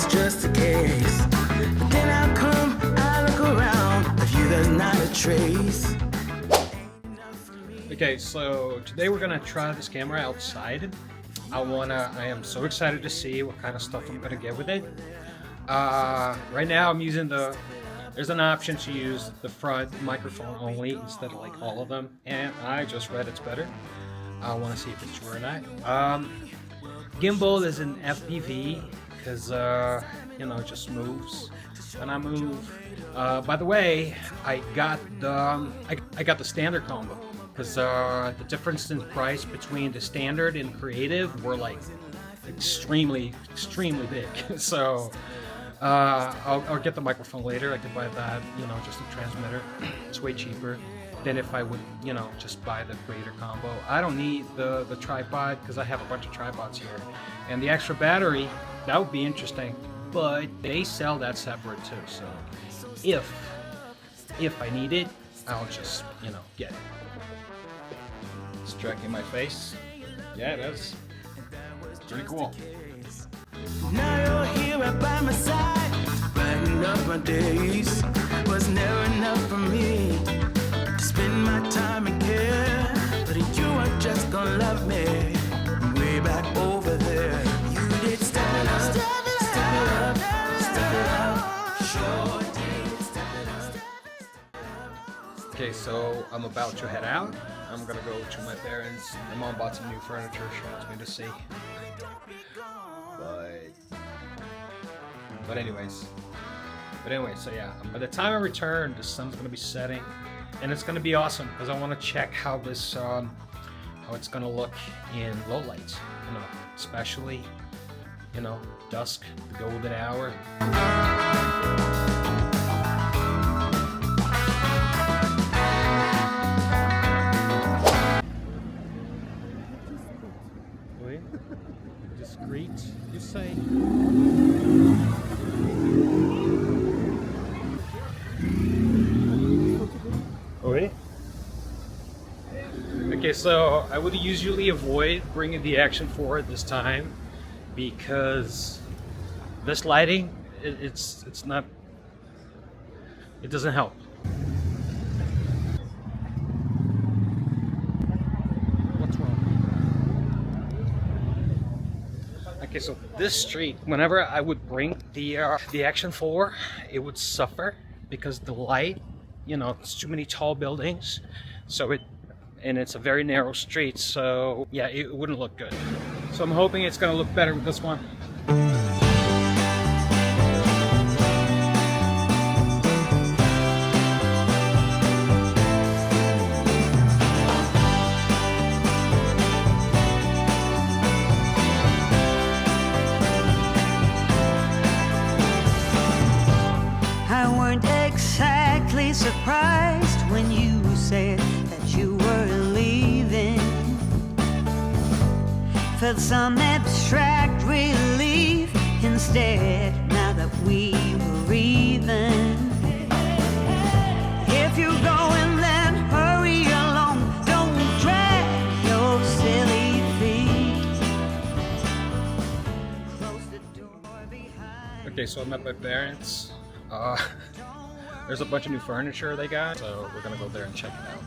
Just a case, but then I come, I look around, of you there's not a trace. Okay, so today we're gonna try this camera outside. I am so excited to see what kind of stuff I'm gonna get with it. Right now I'm using there's an option to use the front microphone only instead of like all of them, and I just read it's better. I want to see if it's true or not. Gimbal is an FPV. Because you know, it just moves when I move. By the way, I got the standard combo because the difference in price between the standard and creative were like extremely big. So I'll get the microphone later. I could buy that, you know, just a transmitter. It's way cheaper than if I would, you know, just buy the creator combo. I don't need the tripod because I have a bunch of tripods here, and the extra battery. That would be interesting, but they sell that separate too. So if I need it, I'll just, you know, get it. It's tracking my face. Yeah, it is. It's pretty cool. Now you're here right by my side, brighten up my days. Was never enough for me to spend my time and care, but you are just gonna love me way back over there. You did step it up, step it up, step it up. Sure did step it up. Okay, so I'm about to head out. I'm gonna go to my parents. My mom bought some new furniture. She wants me to see. But anyways, so yeah, by the time I return, the sun's gonna be setting, and it's gonna be awesome because I want to check how this, how it's gonna look in low light, you know, especially, you know, dusk, the golden hour. Wait, discreet, you say? Okay, so I would usually avoid bringing the Action 4 at this time because this lighting, it's not, it doesn't help. What's wrong? Okay, so this street, whenever I would bring the Action 4, it would suffer because the light, you know, it's too many tall buildings, so and it's a very narrow street, so yeah, it wouldn't look good. So I'm hoping it's gonna look better with this one. I weren't exactly surprised when you said that you were leaving. Felt some abstract relief instead, now that we were even. If you're going, then hurry along, don't drag your silly feet. Close the door behind. Okay, so I'm at my parents'. There's a bunch of new furniture they got, so we're gonna go there and check it out.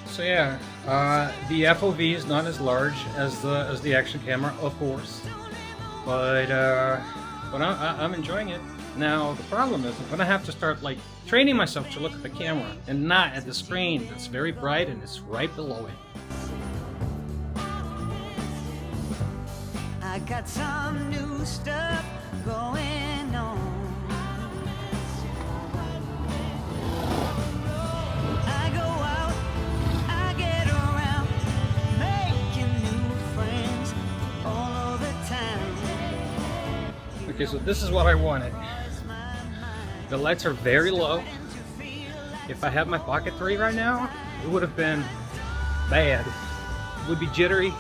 So yeah, the FOV is not as large as the Action camera, of course, but I'm enjoying it. Now the problem is I'm gonna have to start like training myself to look at the camera and not at the screen that's very bright and it's right below it. I got some new stuff going on. I go out Okay, so this is what I wanted. The lights are very low. If I had my Pocket 3 right now, it would have been bad. It would be jittery.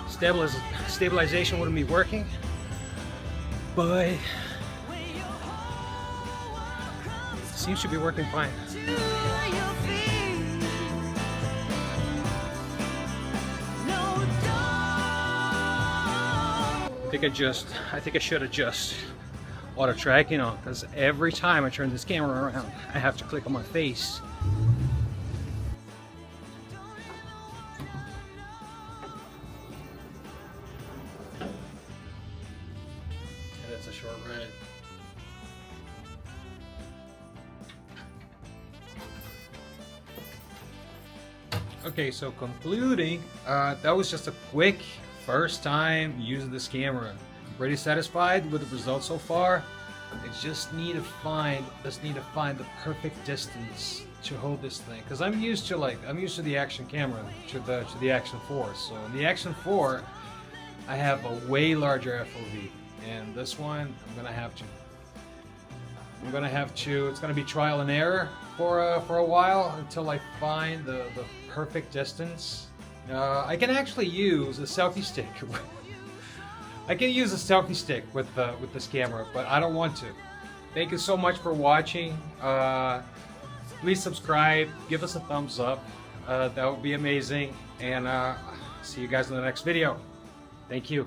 Stabilization wouldn't be working. But it seems to be working fine. I think I should adjust auto tracking on, because every time I turn this camera around, I have to click on my face. And it's a short ride. Okay, so concluding, that was just a quick first time using this camera. I'm pretty satisfied with the results so far. I just need to find the perfect distance to hold this thing, because I'm used to the Action camera, to the Action 4. So in the Action 4, I have a way larger FOV, and this one I'm gonna have to. It's gonna be trial and error for a while until I find the perfect distance. I can actually use a selfie stick. I can use a selfie stick with this camera, but I don't want to. Thank you so much for watching. Please subscribe, give us a thumbs up. That would be amazing. And see you guys in the next video. Thank you.